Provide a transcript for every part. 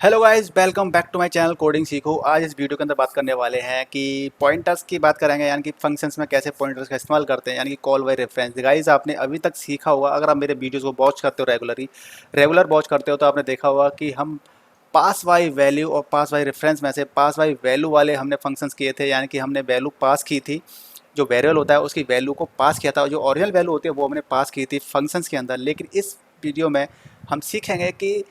Hello guys, welcome back to my channel coding Seekho. आज इस video के अंदर बात करने वाले हैं कि पॉइंटर्स की बात करेंगे, यानी कि फंक्शंस में कैसे पॉइंटर्स का इस्तेमाल करते हैं, यानी कि कॉल बाय रेफरेंस। गाइस, आपने अभी तक सीखा होगा, अगर आप मेरे वीडियोस को वॉच करते हो रेगुलर वॉच करते हो, तो आपने देखा होगा कि हम पास बाय वैल्यू और पास बाय रेफरेंस में से पास बाय वैल्यू वाले हमने फंक्शंस किए थे, यानी कि हमने वैल्यू पास की थी। जो वेरिएबल होता है उसकी वैल्यू को पास किया था, और जो ओरिजिनल वैल्यू होती है वो हमने पास की थी फंक्शंस के अंदर। लेकिन इस वीडियो में हम सीखेंगे कि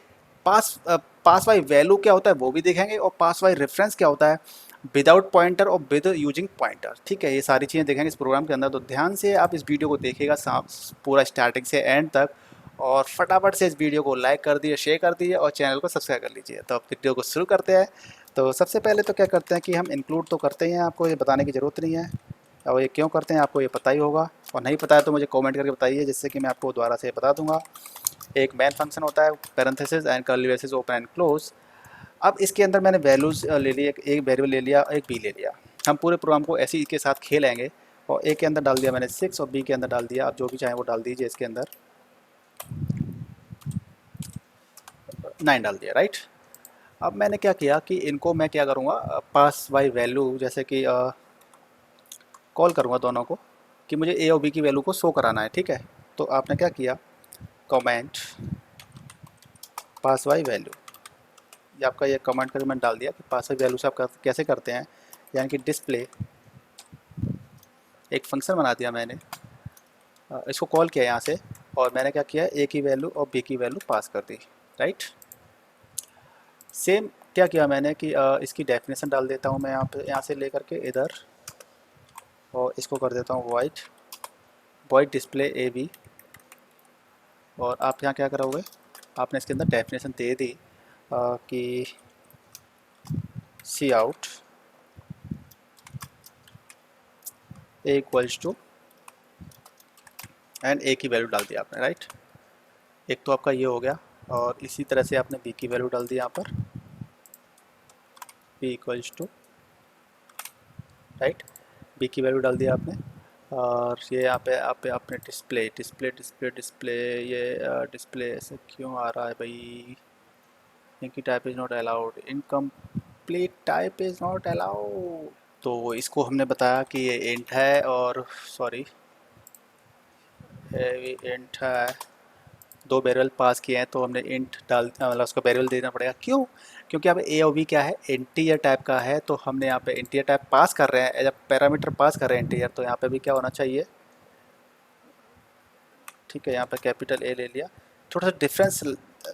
पास पास बाय वैल्यू क्या होता है वो भी देखेंगे, और पास बाय रेफरेंस क्या होता है विदाउट पॉइंटर और विद यूजिंग पॉइंटर। ठीक है, ये सारी चीज़ें देखेंगे इस प्रोग्राम के अंदर। तो ध्यान से आप इस वीडियो को देखिएगा पूरा स्टार्टिंग से एंड तक, और फटाफट से इस वीडियो को लाइक कर दीजिए, शेयर कर दीजिए और चैनल को सब्सक्राइब कर लीजिए। तो अब वीडियो को शुरू करते हैं। तो सबसे पहले तो क्या करते हैं कि हम इंक्लूड तो करते ही हैं, आपको ये बताने की ज़रूरत नहीं है। और ये क्यों करते हैं आपको ये पता ही होगा, और नहीं पता है तो मुझे कमेंट करके बताइए, जिससे कि मैं आपको दोबारा से बता दूंगा। एक मेन फंक्शन होता है, parenthesis and curly braces open and close. अब इसके अंदर मैंने वैल्यूज़ ले लिया, एक वेरिएबल ले लिया, एक बी ले लिया। हम पूरे प्रोग्राम को ऐसे ही के साथ खेलेंगे। और ए के अंदर डाल दिया मैंने 6 और बी के अंदर डाल दिया, आप जो भी चाहें वो डाल दीजिए। इसके अंदर 9 डाल दिया, राइट। अब मैंने क्या किया कि इनको मैं क्या करूँगा, पास बाय वैल्यू, जैसे कि कॉल करूँगा दोनों को कि मुझे ए और बी की वैल्यू को शो कराना है। ठीक है, तो आपने क्या किया, कमेंट पास बाय वैल्यू, ये आपका ये कमेंट करके मैंने डाल दिया कि पास बाय वैल्यू से आप कैसे करते हैं, यानी कि डिस्प्ले एक फंक्शन बना दिया मैंने। इसको कॉल किया यहाँ से, और मैंने क्या किया, ए की वैल्यू और बी की वैल्यू पास कर दी, राइट। सेम क्या किया मैंने कि इसकी डेफिनेशन डाल देता हूँ मैं यहाँ से लेकर के इधर, और इसको कर देता हूँ white white display A B. और आप यहाँ क्या करोगे, आपने इसके अंदर डेफिनेशन दे दी कि cout a equals to and a की वैल्यू डाल दिया आपने, राइट। एक तो आपका ये हो गया, और इसी तरह से आपने बी की वैल्यू डाल दी यहाँ पर, B equals to, right, B की वैल्यू डाल दिया आपने। और ये यहाँ पे आपने डिस्प्ले डिस्प्ले डिस्प्ले डिस्प्ले, ये डिस्प्ले ऐसे क्यों आ रहा है भाई, इनकी type is not allowed, incomplete type is not allowed. तो इसको हमने बताया कि ये इंट है, और सॉरी ये इंट है, दो बैरल पास किए हैं तो हमने इंट डाल, मतलब उसको बैरल देना पड़ेगा। क्यों? क्योंकि अब ए और बी क्या है, इंटीजर टाइप का है, तो हमने यहाँ पे इंटीजर टाइप पास कर रहे हैं, जब पैरामीटर पास कर रहे हैं इंटीजर, तो यहाँ पे भी क्या होना चाहिए, ठीक है। यहाँ पे कैपिटल ए ले लिया, थोड़ा सा डिफरेंस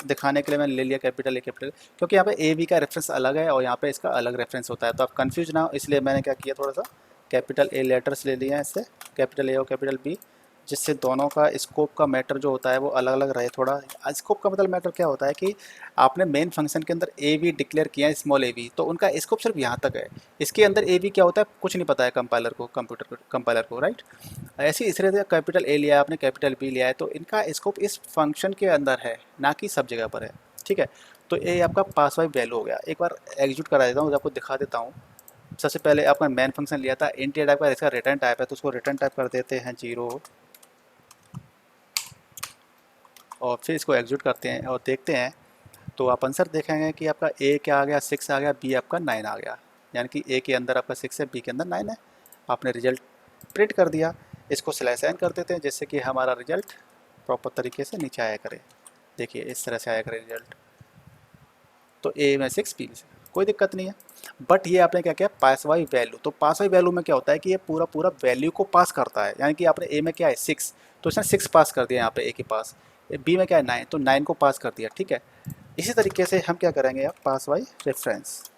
दिखाने के लिए मैंने ले लिया कैपिटल ए कैपिटल, क्योंकि यहाँ पे ए बी का रेफरेंस अलग है और यहाँ पे इसका अलग रेफरेंस होता है, तो आप कंफ्यूज ना हो, इसलिए मैंने क्या किया, थोड़ा सा कैपिटल ए लेटर्स ले लिए हैं इससे, कैपिटल ए और कैपिटल बी, जिससे दोनों का स्कोप का मैटर जो होता है वो अलग अलग रहे। थोड़ा स्कोप का मतलब मैटर क्या होता है कि आपने मेन फंक्शन के अंदर ए बी डिक्लेयर किया है, स्मॉल ए बी, तो उनका स्कोप सिर्फ यहाँ तक है। इसके अंदर ए बी क्या होता है कुछ नहीं पता है कंपाइलर को, कंपाइलर को, राइट। ऐसे इस तरह से कैपिटल ए लिया है आपने, कैपिटल बी लिया है, तो इनका स्कोप इस फंक्शन के अंदर है, ना कि सब जगह पर है। ठीक है, तो ये आपका पास बाय वैल्यू हो गया। एक बार एग्जीक्यूट करा देता हूँ, आपको दिखा देता हूँ। सबसे पहले आपका मेन फंक्शन लिया था इंटीजर टाइप का, इसका रिटर्न टाइप है, तो उसको रिटर्न टाइप कर देते हैं 0, और फिर इसको एग्जीक्यूट करते हैं और देखते हैं। तो आप आंसर देखेंगे कि आपका ए क्या आ गया, 6 आ गया, बी आपका 9 आ गया, यानी कि ए के अंदर आपका 6 है, बी के अंदर 9 है। आपने रिजल्ट प्रिंट कर दिया। इसको स्लैश एन कर देते हैं, जिससे कि हमारा रिजल्ट प्रॉपर तरीके से नीचे आया करे। देखिए इस तरह से आया करे रिजल्ट, तो ए में 6, बी में 6, कोई दिक्कत नहीं है। बट ये आपने क्या किया, पास बाई वैल्यू, तो पास बाई वैल्यू में क्या होता है कि ये पूरा पूरा वैल्यू को पास करता है, यानी कि आपने ए में क्या है 6, तो इसने 6 पास कर दिया यहाँ पे ए के पास, बी में क्या है 9, तो 9 को पास कर दिया। ठीक है, इसी तरीके से हम क्या करेंगे, आप pass by reference,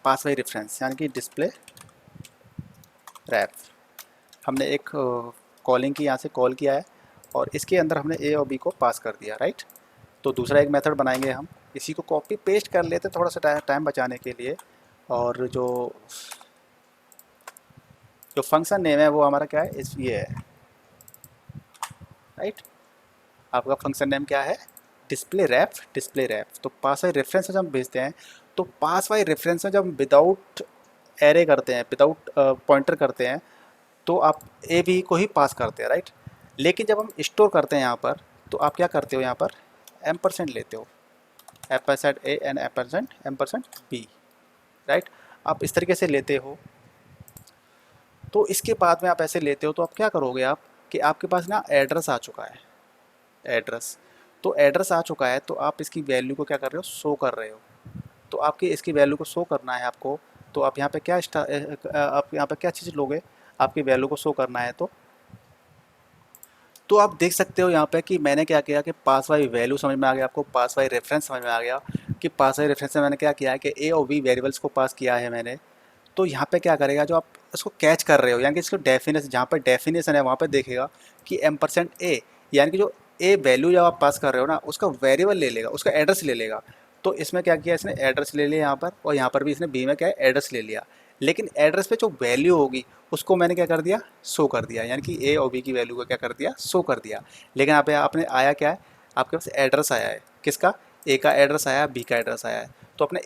pass by reference यानी कि डिस्प्ले रैप, हमने एक कॉलिंग की, यहाँ से कॉल किया है, और इसके अंदर हमने ए और बी को पास कर दिया, राइट। तो दूसरा एक मेथड बनाएंगे हम, इसी को कॉपी पेस्ट कर लेते थोड़ा सा टाइम बचाने के लिए। और जो जो फंक्शन नेम है वो हमारा क्या है, इस ये है, राइट। आपका फंक्शन नेम क्या है, डिस्प्ले रैप, डिस्प्ले रैप। तो पास बाई रेफरेंस में जब हम भेजते हैं, तो पास बाई रेफरेंस में जब हम विदाउट एरे करते हैं, विदाउट पॉइंटर करते हैं, तो आप ए बी को ही पास करते हैं, राइट। लेकिन जब हम स्टोर करते हैं यहाँ पर, तो आप क्या करते हो यहाँ पर, एम% लेते हो, एम% ए एंड एम% बी, राइट। आप इस तरीके से लेते हो। तो इसके बाद में आप ऐसे लेते हो तो आप क्या करोगे आप कि आपके पास ना एड्रेस आ चुका है, एड्रेस। तो एड्रेस आ चुका है तो आप इसकी वैल्यू को क्या कर रहे हो, शो कर रहे हो। तो आपकी इसकी वैल्यू को शो करना है आपको, तो आप यहाँ पे क्या आप यहाँ पे क्या चीज़ लोगे, आपकी वैल्यू को शो करना है। तो आप देख सकते हो यहाँ पे कि मैंने क्या किया कि पास बाई वैल्यू समझ में आ गया, आपको पास बाई रेफरेंस समझ में आ गया कि पास बाई रेफरेंस में मैंने क्या किया है कि ए और बी वेरिएबल्स को पास किया है मैंने। तो यहाँ पे क्या करेगा, जो आप इसको कैच कर रहे हो यानी कि इसको डेफिनेशन, जहाँ पर डेफिनेशन है वहाँ पे देखेगा कि m% a, यानी कि जो ए वैल्यू जब आप पास कर रहे हो ना उसका वेरिएबल ले लेगा, उसका एड्रेस ले लेगा। तो इसमें क्या किया इसने, एड्रेस ले लिया यहाँ पर, और यहाँ पर भी इसने बी में क्या है एड्रेस ले लिया। लेकिन एड्रेस पे जो वैल्यू होगी उसको मैंने क्या कर दिया, शो कर दिया, यानी कि ए और बी की वैल्यू को क्या कर दिया, शो कर दिया। लेकिन यहाँ पे आपने आया क्या है, आपके पास एड्रेस आया है, किसका, ए का एड्रेस आया, बी का एड्रेस आया है। तो अपने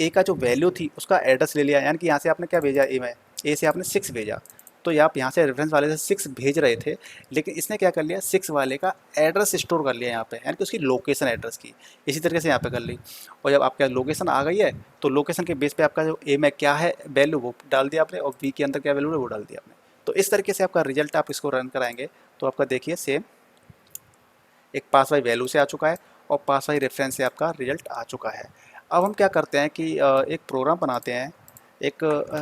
ए का जो वैल्यू थी उसका एड्रेस ले लिया, यानी कि यहाँ से आपने क्या भेजा, ए में, ए से आपने 6 भेजा। तो आप यहाँ से रेफरेंस वाले से 6 भेज रहे थे, लेकिन इसने क्या कर लिया, 6 वाले का एड्रेस स्टोर कर लिया यहाँ पे, यानी कि उसकी लोकेशन एड्रेस की। इसी तरीके से यहाँ पे कर ली। और जब आपका लोकेशन आ गई है तो लोकेशन के बेस पे आपका जो ए में क्या है वैल्यू वो डाल दिया आपने, और बी के अंदर क्या वैल्यू है वो डाल दिया आपने। तो इस तरीके से आपका रिजल्ट आप इसको रन कराएंगे तो आपका देखिए सेम एक पास बाई वैल्यू से आ चुका है और पास बाई रेफरेंस से आपका रिजल्ट आ चुका है। अब हम क्या करते हैं कि एक प्रोग्राम बनाते हैं, एक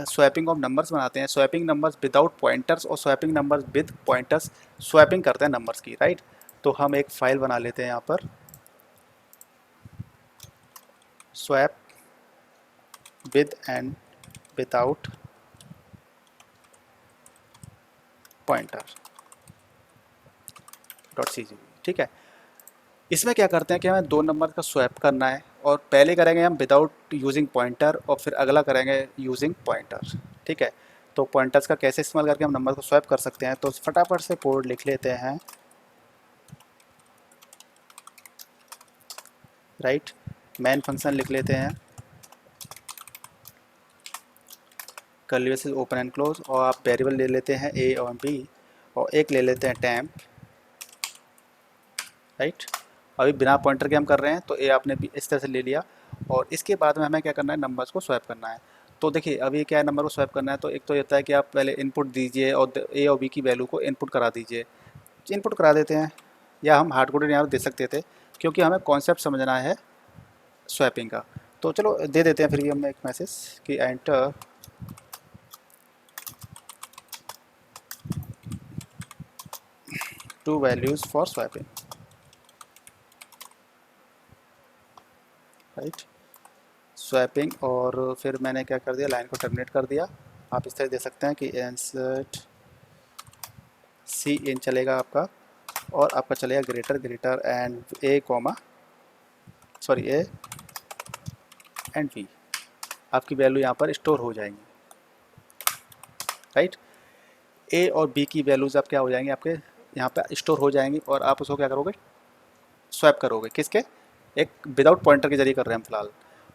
स्वैपिंग ऑफ नंबर्स बनाते हैं, स्वैपिंग नंबर्स विदाउट पॉइंटर्स और swapping numbers with pointers, swapping करते हैं नंबर्स की, राइट। तो हम एक फाइल बना लेते हैं यहाँ पर, swap with and without pointer .cgv, ठीक है। इसमें क्या करते हैं कि हमें 2 नंबर का स्वैप करना है, और पहले करेंगे हम विदाउट यूजिंग पॉइंटर और फिर अगला करेंगे यूजिंग पॉइंटर, ठीक है। तो पॉइंटर्स का कैसे इस्तेमाल करके हम नंबर को स्वैप कर सकते हैं, तो फटाफट से कोड लिख लेते हैं, राइट। मेन फंक्शन लिख लेते हैं, curly bracket open and close, और आप वेरिएबल ले लेते हैं ए और बी, और एक ले लेते हैं टेम्प, राइट। अभी बिना पॉइंटर के हम कर रहे हैं तो ए आपने भी इस तरह से ले लिया। और इसके बाद में हमें क्या करना है, नंबर्स को स्वैप करना है। तो देखिए अभी क्या है, नंबर को स्वैप करना है तो एक तो ये होता है कि आप पहले इनपुट दीजिए और ए और बी की वैल्यू को इनपुट करा दीजिए, इनपुट करा देते हैं, या हम हार्ड कोडेड यहाँ दे सकते थे क्योंकि हमें कॉन्सेप्ट समझना है स्वैपिंग का। तो चलो दे देते हैं फिर भी हमने एक मैसेज कि enter two values for swapping, right, swapping. और फिर मैंने क्या कर दिया, लाइन को टर्मिनेट कर दिया। आप इस तरह दे सकते हैं कि इंसर्ट सी इन चलेगा आपका, और आपका चलेगा greater greater and A comma, sorry A and B, आपकी वैल्यू यहाँ पर स्टोर हो जाएंगी, राइट। ए और बी की वैल्यूज़ आप क्या हो जाएंगे, आपके यहाँ पे स्टोर हो जाएंगी, और आप उसको क्या करोगे, स्वैप करोगे, किसके, एक विदाउट पॉइंटर के जरिए कर रहे हैं हम फिलहाल।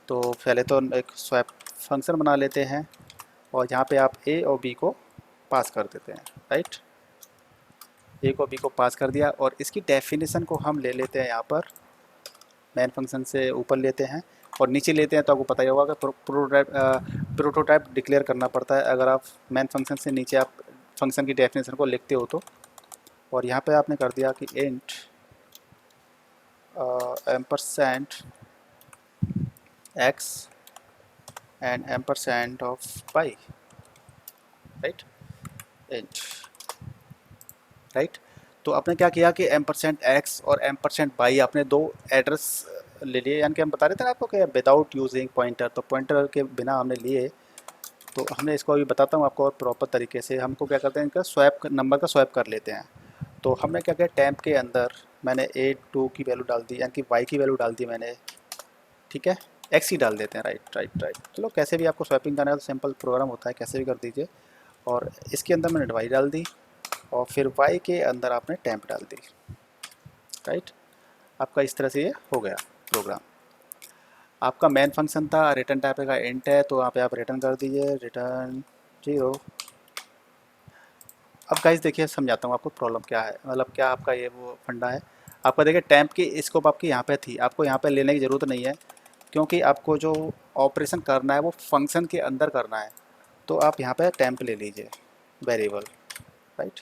तो पहले तो एक स्वैप फंक्शन बना लेते हैं, और यहाँ पे आप ए और बी को पास कर देते हैं, राइट। ए को बी को पास कर दिया, और इसकी डेफिनेशन को हम ले लेते हैं यहाँ पर, मेन फंक्शन से ऊपर लेते हैं और नीचे लेते हैं। तो आपको पता ही होगा कि प्रोटोटाइप डिक्लेयर करना पड़ता है अगर आप मेन फंक्शन से नीचे आप फंक्शन की डेफिनेशन को लिखते हो तो। और यहाँ पे आपने कर दिया कि int ampersand x and ampersand of y, right, int, right. तो आपने क्या किया कि %x और %y आपने 2 एड्रेस ले लिए, यानी कि हम बता रहे थे ना आपको कि विदाउट यूजिंग पॉइंटर, तो पॉइंटर के बिना हमने लिए। तो हमने इसको अभी बताता हूँ आपको और प्रॉपर तरीके से। हमको क्या करते हैं, इनका स्वैप नंबर का स्वैप कर लेते हैं। तो हमने क्या किया, टैम्प के अंदर मैंने A2 की वैल्यू डाल दी, यानी कि y की वैल्यू डाल दी मैंने, ठीक है, x ही डाल देते हैं, राइट राइट राइट। चलो कैसे भी आपको स्वैपिंग करना है तो सिंपल प्रोग्राम होता है, कैसे भी कर दीजिए। और इसके अंदर मैंने y डाल दी, और फिर y के अंदर आपने टैम्प डाल दी, राइट। आपका इस तरह से ये हो गया प्रोग्राम। आपका मेन फंक्शन था, रिटर्न टाइप का इंट है, तो वहाँ पे आप रिटर्न कर दीजिए रिटर्न 0। अब गाइस देखिए समझाता हूँ आपको प्रॉब्लम क्या है, मतलब क्या आपका ये वो फंडा है। आपका देखिए टेम्प की स्कोप आपकी यहाँ पे थी, आपको यहाँ पे लेने की ज़रूरत नहीं है, क्योंकि आपको जो ऑपरेशन करना है वो फंक्शन के अंदर करना है। तो आप यहाँ पे टेम्प ले लीजिए वेरिएबल, राइट।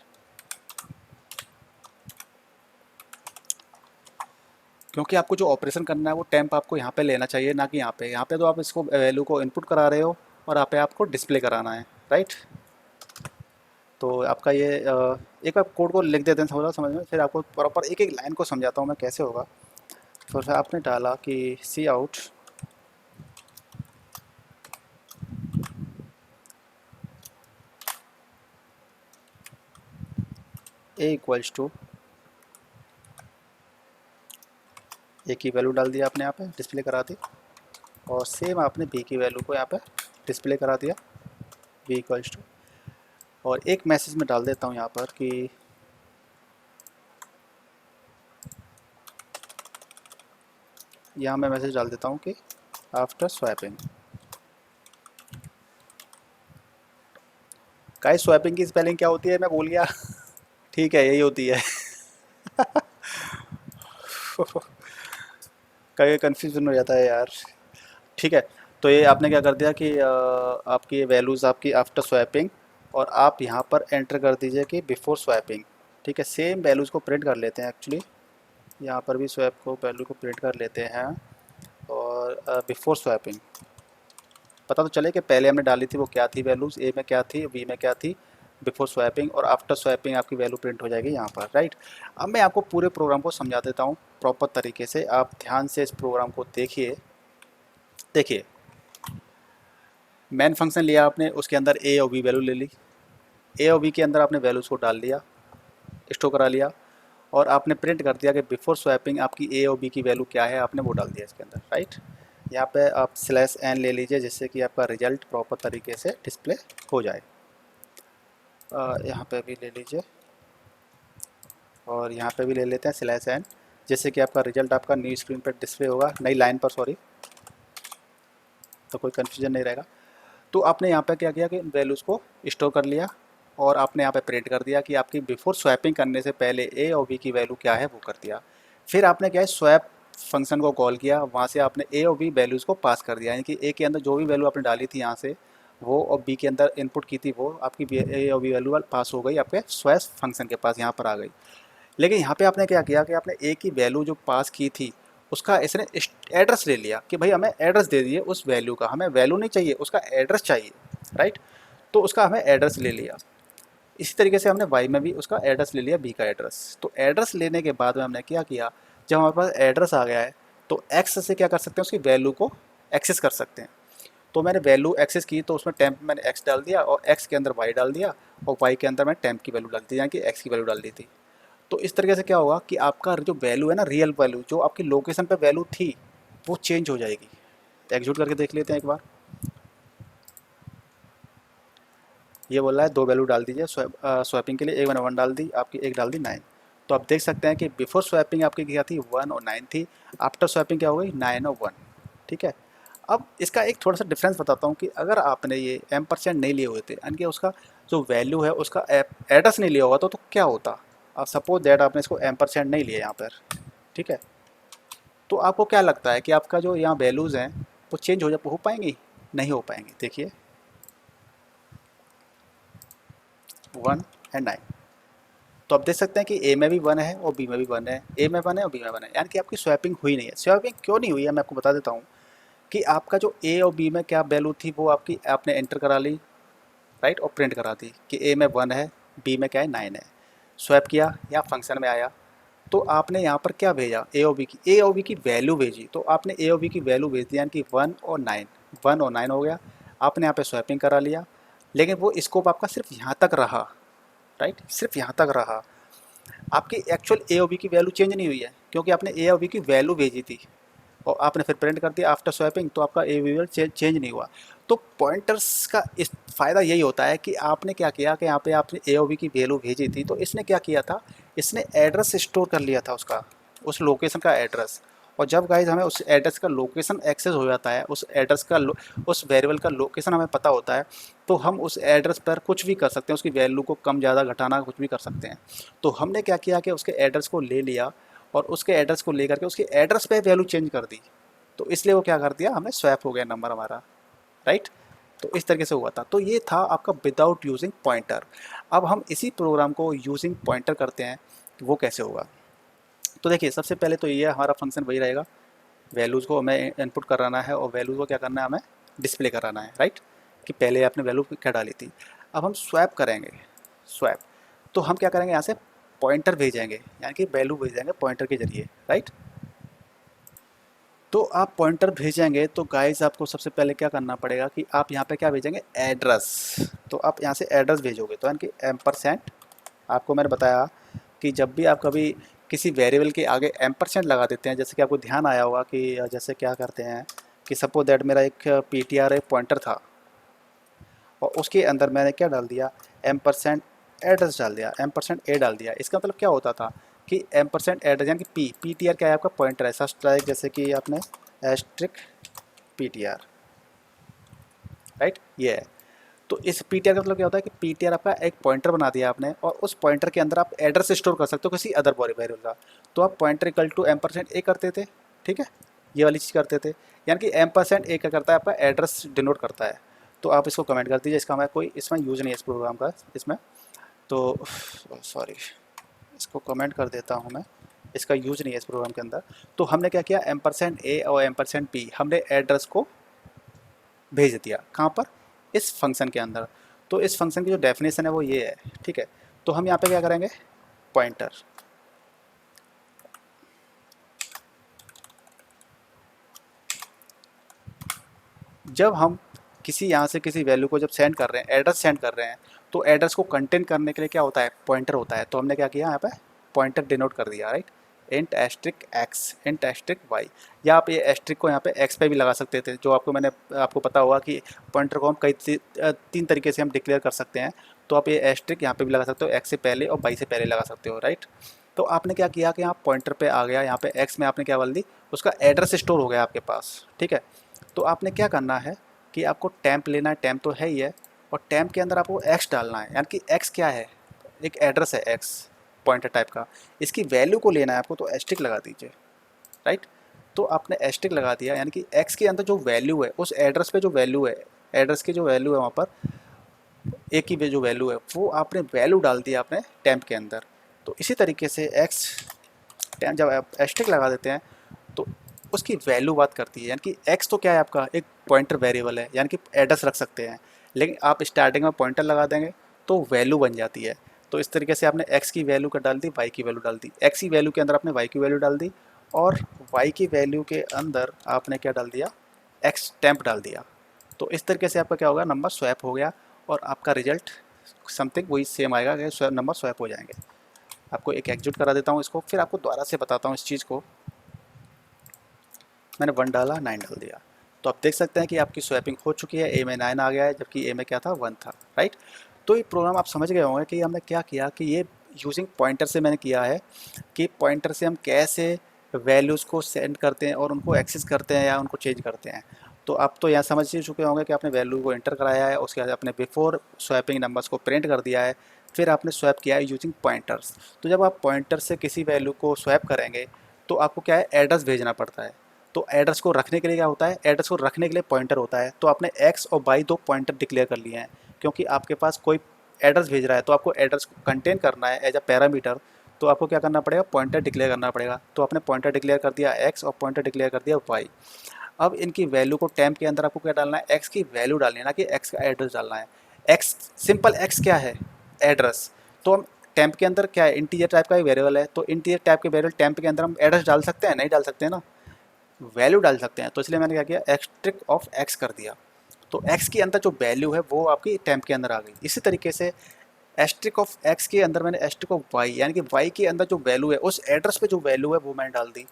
क्योंकि आपको जो ऑपरेशन करना है वो टेम्प आपको यहाँ पे लेना चाहिए, ना कि यहाँ पे। यहाँ पे तो आप इसको वैल्यू को इनपुट करा रहे हो और यहाँ पे आपको डिस्प्ले कराना है, राइट। तो आपका ये एक बार कोड को लिख देते हैं थोड़ा समझ में, फिर आपको प्रॉपर एक एक लाइन को समझाता हूँ मैं कैसे होगा। तो फिर आपने डाला कि cout a equals to, ए की वैल्यू डाल दिया आपने यहाँ पे, डिस्प्ले करा दी। और सेम आपने बी की वैल्यू को यहाँ पे डिस्प्ले करा दिया, बी इक्वल्स टू। और एक मैसेज में डाल देता हूँ यहाँ पर कि यहाँ मैं मैसेज डाल देता हूँ कि आफ्टर स्वैपिंग। गाइस स्वैपिंग की स्पेलिंग क्या होती है मैं भूल गया। ठीक है यही होती है। कहीं कन्फ्यूजन हो जाता है यार। ठीक है, तो ये आपने क्या कर दिया कि आपकी वैल्यूज़ आपकी आफ्टर स्वैपिंग, और आप यहाँ पर एंटर कर दीजिए कि बिफोर स्वैपिंग। ठीक है, सेम वैल्यूज़ को प्रिंट कर लेते हैं एक्चुअली, यहाँ पर भी स्वैप को वैल्यू को प्रिंट कर लेते हैं। और बिफोर स्वैपिंग पता तो चले कि पहले हमने डाली थी वो क्या थी वैल्यूज़, ए में क्या थी, बी में क्या थी, बिफोर स्वैपिंग, और आफ्टर स्वैपिंग आपकी वैल्यू प्रिंट हो जाएगी यहाँ पर, राइट। अब मैं आपको पूरे प्रोग्राम को समझा देता हूँ प्रॉपर तरीके से, आप ध्यान से इस प्रोग्राम को देखिए। देखिए मेन फंक्शन लिया आपने, उसके अंदर ए और बी वैल्यू ले ली, ए और बी के अंदर आपने वैल्यूज़ को डाल दिया, स्टोर करा लिया, और आपने प्रिंट कर दिया कि बिफोर स्वैपिंग आपकी ए और बी की वैल्यू क्या है, आपने वो डाल दिया इसके अंदर, राइट। यहाँ पे आप स्लैश एन ले लीजिए जिससे कि आपका रिजल्ट प्रॉपर तरीके से डिस्प्ले हो जाए। यहाँ पे भी ले लीजिए, और यहाँ पे भी ले लेते हैं स्लैश एन, जिससे कि आपका रिजल्ट आपका न्यू स्क्रीन पर डिस्प्ले होगा, नई लाइन पर, सॉरी, तो कोई कन्फ्यूजन नहीं रहेगा। तो आपने यहाँ पे क्या किया कि वैल्यूज़ को स्टोर कर लिया, और आपने यहाँ पे प्रिंट कर दिया कि आपकी बिफोर स्वैपिंग करने से पहले ए और बी की वैल्यू क्या है वो कर दिया। फिर आपने क्या है स्वैप फंक्शन को कॉल किया, वहाँ से आपने ए और बी वैल्यूज़ को पास कर दिया, यानी कि ए के अंदर जो भी वैल्यू आपने डाली थी यहाँ से वो, और बी के अंदर इनपुट की थी वो, आपकी ए और बी वैल्यू पास हो गई आपके स्वैप फंक्शन के पास, यहाँ पर आ गई। लेकिन यहाँ पे आपने क्या किया कि आपने ए की वैल्यू जो पास की थी उसका इसने एड्रेस ले लिया कि भाई हमें एड्रेस दे दिए उस वैल्यू का, हमें वैल्यू नहीं चाहिए, उसका एड्रेस चाहिए, राइट। तो उसका हमें एड्रेस ले लिया। इसी तरीके से हमने वाई में भी उसका एड्रेस ले लिया, बी का एड्रेस। तो एड्रेस लेने के बाद में हमने क्या किया, जब हमारे पास एड्रेस आ गया है तो एक्स से क्या कर सकते हैं, उसकी वैल्यू को एक्सेस कर सकते हैं। तो मैंने वैल्यू एक्सेस की, तो उसमें टेम्प मैंने एक्स डाल दिया, और एक्स के अंदर वाई डाल दिया, और वाई के अंदर मैंने टेम्प की वैल्यू डाल दी, यानी कि एक्स की वैल्यू डाल दी थी। तो इस तरीके से क्या होगा कि आपका जो वैल्यू है ना, रियल वैल्यू जो आपकी लोकेशन पे वैल्यू थी वो चेंज हो जाएगी। एग्जीक्यूट करके देख लेते हैं एक बार। ये बोल रहा है दो वैल्यू डाल दीजिए स्वैपिंग के लिए, एक मैंने वन डाल दी आपकी, एक डाल दी नाइन। तो आप देख सकते हैं कि बिफोर स्वैपिंग आपकी क्या थी, वन और नाइन थी, आफ्टर स्वैपिंग क्या हो गई, नाइन और वन। ठीक है, अब इसका एक थोड़ा सा डिफरेंस बताता हूँ कि अगर आपने ये M% नहीं लिए हुए थे, यानी कि उसका जो वैल्यू है उसका एड्रेस नहीं लिया होगा तो क्या होता। अब सपोज दैट आपने इसको M% नहीं लिया यहाँ पर, ठीक है, तो आपको क्या लगता है कि आपका जो यहाँ वैल्यूज़ हैं वो चेंज हो पाएंगी, नहीं हो पाएंगी। देखिए 1 एंड 9, तो आप देख सकते हैं कि ए में भी 1 है और बी में भी 1 है, ए में 1 है और बी में 1 है, यानी कि आपकी स्वैपिंग हुई नहीं है। स्वैपिंग क्यों नहीं हुई है मैं आपको बता देता हूँ कि आपका जो ए और बी में क्या वैल्यू थी वो आपकी आपने एंटर करा ली, राइट, और प्रिंट करा दी कि ए में 1 है, बी में क्या है 9 है। स्वैप किया, यहाँ फंक्शन में आया, तो आपने यहाँ पर क्या भेजा, ए और बी की वैल्यू भेजी, तो आपने ए और बी की वैल्यू भेज दी, यानी कि 1 और 9 हो गया। आपने यहाँ पे स्वैपिंग करा लिया, लेकिन वो स्कोप आपका सिर्फ यहाँ तक रहा, राइट, सिर्फ यहाँ तक रहा। आपकी एक्चुअल ए और बी की वैल्यू चेंज नहीं हुई है, क्योंकि आपने ए और बी की वैल्यू भेजी थी और आपने फिर प्रिंट कर दिया आफ्टर स्वैपिंग, तो आपका ए वी चेंज नहीं हुआ। तो पॉइंटर्स का इस फ़ायदा यही होता है कि आपने क्या किया कि यहाँ पे आपने ए ओ बी की वैल्यू भेजी थी, तो इसने क्या किया था, इसने एड्रेस स्टोर कर लिया था उसका, उस लोकेशन का एड्रेस। और जब गाइज हमें उस एड्रेस का लोकेशन एक्सेस हो जाता है, उस एड्रेस का उस वेरिएबल का लोकेशन हमें पता होता है, तो हम उस एड्रेस पर कुछ भी कर सकते हैं, उसकी वैल्यू को कम ज़्यादा घटाना कुछ भी कर सकते हैं। तो हमने क्या किया कि उसके एड्रेस को ले लिया और उसके एड्रेस को लेकर के उसके एड्रेस पे वैल्यू चेंज कर दी, तो इसलिए वो क्या कर दिया, हमें स्वैप हो गया नंबर हमारा, राइट। तो इस तरीके से हुआ था। तो ये था आपका विदाउट यूजिंग पॉइंटर। अब हम इसी प्रोग्राम को यूजिंग पॉइंटर करते हैं, वो कैसे होगा। तो देखिए सबसे पहले तो ये हमारा फंक्शन वही रहेगा, वैल्यूज़ को हमें इनपुट कराना है और वैल्यूज़ को क्या करना है, हमें डिस्प्ले कराना है, राइट, कि पहले आपने वैल्यू क्या डाली थी। अब हम स्वैप करेंगे, स्वैप, तो हम क्या करेंगे, यहाँ से पॉइंटर भेजेंगे, यानी कि वैल्यू भेजेंगे पॉइंटर के जरिए, राइट। तो आप पॉइंटर भेजेंगे तो गाइस आपको सबसे पहले क्या करना पड़ेगा कि आप यहाँ पे क्या भेजेंगे, एड्रेस। तो आप यहाँ से एड्रेस भेजोगे, तो यानी कि एम्परसेंट, आपको मैंने बताया कि जब भी आप कभी किसी वेरिएबल के आगे एम्परसेंट लगा देते हैं, जैसे कि आपको ध्यान आया होगा कि जैसे क्या करते हैं कि सपोज दैट मेरा एक पीटीआर एक पॉइंटर था और उसके अंदर मैंने क्या डाल दिया, एम्परसेंट एड्रेस डाल दिया, एम्परसेंट ए डाल दिया। इसका मतलब क्या होता था कि एम्परसेंट एड्रेस यानी कि पीटीआर क्या है, आपका पॉइंटर है, फर्स्ट लाइक जैसे कि आपने एस्ट्रिक पीटीआर, राइट, ये है। तो इस पीटीआर का मतलब क्या होता है कि पीटीआर आपका एक पॉइंटर बना दिया आपने, और उस पॉइंटर के अंदर आप एड्रेस स्टोर कर सकते हो किसी अदर वेरिएबल का। तो आप पॉइंटर इक्वल टू एम्परसेंट ए करते थे, ठीक है, ये वाली चीज़ करते थे, यानी कि एम्परसेंट ए क्या करता है, आपका एड्रेस डिनोट करता है। तो आप इसको कमेंट कर दीजिए, इसका हमारा कोई इसमें यूज़ नहीं है इस प्रोग्राम का इसमें, तो सॉरी, इसको कमेंट कर देता हूँ मैं, इसका यूज नहीं है इस प्रोग्राम के अंदर। तो हमने क्या किया, एम्परसेंट ए और एम्परसेंट बी, हमने एड्रेस को भेज दिया कहाँ पर, इस फंक्शन के अंदर। तो इस फंक्शन की जो डेफिनेशन है वो ये है, ठीक है। तो हम यहाँ पे क्या करेंगे, पॉइंटर, जब हम किसी यहाँ से किसी वैल्यू को जब सेंड कर रहे हैं, एड्रेस सेंड कर रहे हैं, तो एड्रेस को कंटेन करने के लिए क्या होता है, पॉइंटर होता है। तो हमने क्या किया यहाँ पे, पॉइंटर डिनोट कर दिया, right, int asterisk x, int asterisk y, या आप ये एस्ट्रिक को यहाँ पे एक्स पे भी लगा सकते थे, जो आपको मैंने आपको पता होगा कि पॉइंटर को हम तीन तरीके से हम डिक्लेयर कर सकते हैं। तो आप ये एस्ट्रिक यहाँ पे भी लगा सकते हो, एक्स से पहले और वाई से पहले लगा सकते हो, राइट। तो आपने क्या किया कि यहाँ पॉइंटर पे आ गया, यहाँ पे एक्स में आपने क्या बोल दी, उसका एड्रेस स्टोर हो गया आपके पास, ठीक है। तो आपने क्या करना है कि आपको टैम्प लेना है, टैम्प तो है ही है, और टैम्प के अंदर आपको एक्स डालना है, यानी कि एक्स क्या है, एक एड्रेस है एक्स, पॉइंटर टाइप का, इसकी वैल्यू को लेना है आपको, तो एस्ट्रिक लगा दीजिए, राइट। तो आपने एस्ट्रिक लगा दिया, यानी कि एक्स के अंदर जो वैल्यू है, उस एड्रेस पे जो वैल्यू है, एड्रेस की जो वैल्यू है वहाँ पर ए की जो वैल्यू है, वो आपने वैल्यू डाल दिया आपने टैम्प के अंदर। तो इसी तरीके से एक्स टैम्प जब आप एस्ट्रिक लगा देते हैं तो उसकी वैल्यू बात करती है, यानी कि एक्स तो क्या है, आपका एक पॉइंटर वेरिएबल है, यानी कि एड्रेस रख सकते हैं, लेकिन आप स्टार्टिंग में पॉइंटर लगा देंगे तो वैल्यू बन जाती है। तो इस तरीके से आपने एक्स की वैल्यू का डाल दी, वाई की वैल्यू डाल दी, एक्स की वैल्यू के अंदर आपने वाई की वैल्यू डाल दी, और वाई की वैल्यू के अंदर आपने क्या डाल दिया, एक्स टैम्प डाल दिया। तो इस तरीके से आपका क्या होगा, नंबर स्वैप हो गया, और आपका रिजल्ट समथिंग वही सेम आएगा कि नंबर स्वैप हो जाएंगे। आपको एक एग्जीक्यूट करा देता हूँ इसको, फिर आपको दोबारा से बताता हूँ इस चीज़ को। मैंने 1 डाला, 9 डाल दिया, तो आप देख सकते हैं कि आपकी स्वैपिंग हो चुकी है, ए में 9 आ गया है, जबकि ए में क्या था, 1 था, राइट। तो ये प्रोग्राम आप समझ गए होंगे कि हमने क्या किया, कि ये यूजिंग पॉइंटर से मैंने किया है, कि पॉइंटर से हम कैसे वैल्यूज़ को सेंड करते हैं और उनको एक्सेस करते हैं या उनको चेंज करते हैं। तो आप तो यहाँ समझ ही चुके होंगे कि आपने वैल्यू को एंटर कराया है, उसके बाद आपने बिफोर स्वैपिंग नंबर्स को प्रिंट कर दिया है, फिर आपने स्वैप किया है यूजिंग पॉइंटर्स। तो जब आप पॉइंटर से किसी वैल्यू को स्वैप करेंगे तो आपको क्या है, एड्रेस भेजना पड़ता है। तो एड्रेस को रखने के लिए क्या होता है, एड्रेस को रखने के लिए पॉइंटर होता है। तो आपने एक्स और वाई दो पॉइंटर डिक्लेयर कर लिए हैं, क्योंकि आपके पास कोई एड्रेस भेज रहा है तो आपको एड्रेस को कंटेन करना है एज अ पैरामीटर। तो आपको क्या करना पड़ेगा, पॉइंटर डिक्लेयर करना पड़ेगा। तो आपने पॉइंटर डिक्लेयर कर दिया एक्स और पॉइंटर डिक्लेयर कर दिया वाई। अब इनकी वैल्यू को टैम्प के अंदर आपको क्या डालना है, एक्स की वैल्यू डालनी है, ना कि एक्स का एड्रेस डालना है। एक्स सिंपल, एक्स क्या है, एड्रेस। तो हम टैम्प के अंदर क्या है, इंटीजर टाइप का वेरिएबल है, तो इंटीजर टाइप के वेरिएबल टैम्प के अंदर हम एड्रेस डाल सकते हैं, नहीं डाल सकते हैं ना, वैल्यू डाल सकते हैं। तो इसलिए मैंने क्या किया, एक्सट्रिक ऑफ एक्स कर दिया। तो एक्स के अंदर जो वैल्यू है वो आपकी टैम्प के अंदर आ गई। इसी तरीके से एस्ट्रिक ऑफ एक्स के अंदर मैंने एस्ट्रिक ऑफ वाई, यानी कि वाई के अंदर जो वैल्यू है उस एड्रेस पे जो वैल्यू है वो मैंने डाल दी।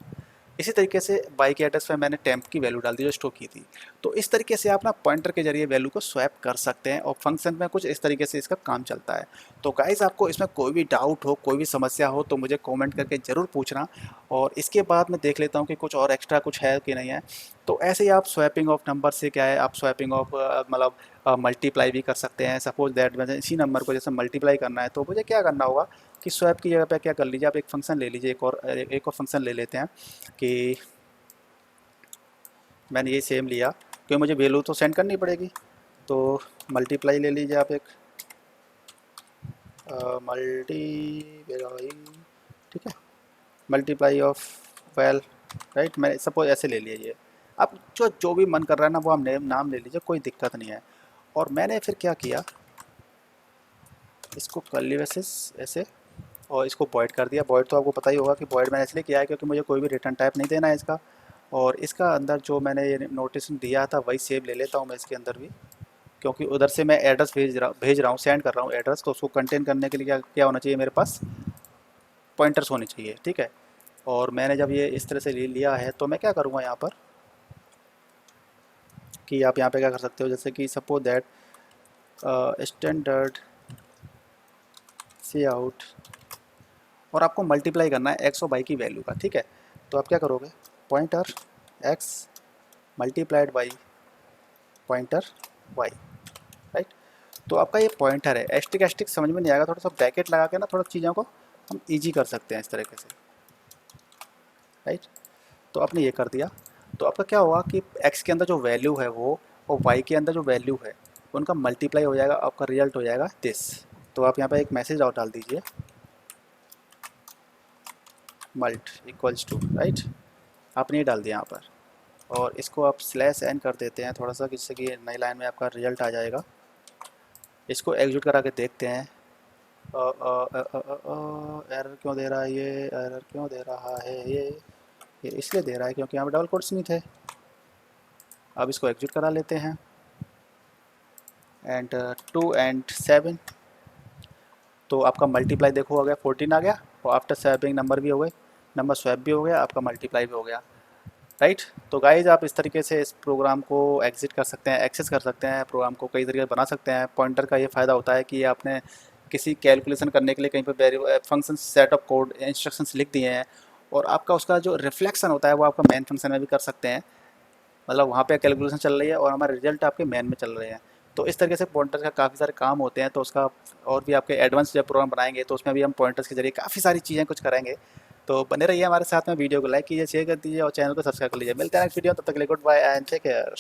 इसी तरीके से वाई के एड्रेस पे मैंने टेम्प की वैल्यू डाल दी जो स्टोर की थी। तो इस तरीके से आप ना पॉइंटर के जरिए वैल्यू को स्वैप कर सकते हैं, और फंक्शन में कुछ इस तरीके से इसका काम चलता है। तो गाइस आपको इसमें कोई भी डाउट हो, कोई भी समस्या हो तो मुझे कमेंट करके ज़रूर पूछना, और इसके बाद मैं देख लेता हूँ कि कुछ और एक्स्ट्रा कुछ है कि नहीं है। तो ऐसे ही आप स्वैपिंग ऑफ नंबर से क्या है, आप स्वैपिंग ऑफ मतलब मल्टीप्लाई भी कर सकते हैं। सपोज दैट मैंने इसी नंबर को जैसे मल्टीप्लाई करना है तो मुझे क्या करना होगा कि स्वैप की जगह पे क्या कर लीजिए आप, एक फंक्शन ले लीजिए, एक और फंक्शन ले लेते हैं कि मैंने ये सेम लिया क्योंकि मुझे वैल्यू तो सेंड करनी पड़ेगी। तो मल्टीप्लाई ले लीजिए आप, एक मल्टीप्लाई, ठीक है, मल्टीप्लाई ऑफ वेल, राइट, मैंने सपोज ऐसे ले लीजिए। अब जो जो भी मन कर रहा है ना वो आप नाम ले लीजिए, कोई दिक्कत नहीं है। और मैंने फिर क्या किया, इसको कर्ली ब्रेसेस ऐसे और इसको वॉइड कर दिया। वॉइड तो आपको पता ही होगा कि वॉइड मैंने इसलिए किया है क्योंकि मुझे कोई भी रिटर्न टाइप नहीं देना है इसका। और इसका अंदर जो मैंने ये नोटिस दिया था वही सेव ले लेता हूँ मैं इसके अंदर भी, क्योंकि उधर से मैं एड्रेस भेज रहा हूँ, सेंड कर रहा हूँ एड्रेस, तो उसको कंटेन करने के लिए क्या क्या होना चाहिए मेरे पास, पॉइंटर्स होने चाहिए, ठीक है। और मैंने जब ये इस तरह से ले लिया है तो मैं क्या करूँगा यहाँ पर कि आप यहाँ पे क्या कर सकते हो, जैसे कि suppose that standard C out, और आपको मल्टीप्लाई करना है एक्स और वाई की वैल्यू का, ठीक है। तो आप क्या करोगे, pointer x multiplied by pointer y, right. तो आपका ये पॉइंटर है, एस्टिक एस्टिक समझ में नहीं आएगा, थोड़ा सा ब्रैकेट लगा के ना थोड़ा चीज़ों को हम ईजी कर सकते हैं इस तरीके से, राइट। तो आपने ये कर दिया तो आपका क्या होगा कि एक्स के अंदर जो वैल्यू है वो और वाई के अंदर जो वैल्यू है उनका मल्टीप्लाई हो जाएगा, आपका रिजल्ट हो जाएगा दिस। तो आप यहाँ पर एक मैसेज और डाल दीजिए, मल्ट इक्वल्स टू, राइट, आपने ये डाल दिया यहाँ पर। और इसको आप स्लैश एन कर देते हैं थोड़ा सा, जिससे कि नई लाइन में आपका रिजल्ट आ जाएगा। इसको एग्जीक्यूट करा के देखते हैं, एरर क्यों दे रहा है ये, एरर क्यों दे रहा है ये इसलिए दे रहा है क्योंकि यहाँ पर डबल कोट्स नहीं थे। अब इसको एग्जीक्यूट करा लेते हैं, एंड 2 एंड 7, तो आपका मल्टीप्लाई देखो हो गया 14 आ गया, और आफ्टर स्वैपिंग नंबर भी हो गए, नंबर स्वैप भी हो गया, आपका मल्टीप्लाई भी हो गया, राइट। तो गाइज आप इस तरीके से इस प्रोग्राम को एग्जिट कर सकते हैं, एक्सेस कर सकते हैं, प्रोग्राम को कई तरीके से बना सकते हैं। पॉइंटर का ये फ़ायदा होता है कि आपने किसी कैलकुलेशन करने के लिए कहीं पर variable function set of code instructions लिख दिए हैं, और आपका उसका जो रिफ्लेक्शन होता है वो आपका मेन फंक्शन में भी कर सकते हैं, मतलब वहाँ पे कैलकुलेशन चल रही है और हमारे रिजल्ट आपके मेन में चल रहे हैं। तो इस तरीके से पॉइंटर्स का काफ़ी सारे काम होते हैं। तो उसका और भी आपके एडवांस जब प्रोग्राम बनाएंगे तो उसमें भी हम पॉइंटर्स के जरिए काफ़ी सारी चीज़ें कुछ करेंगे। तो बने रहिए हमारे साथ में, वीडियो को लाइक कीजिए, शेयर कर दीजिए और चैनल को सब्सक्राइब कर लीजिए। मिलते हैं नेक्स्ट वीडियो, तब तक के लिए goodbye and take care.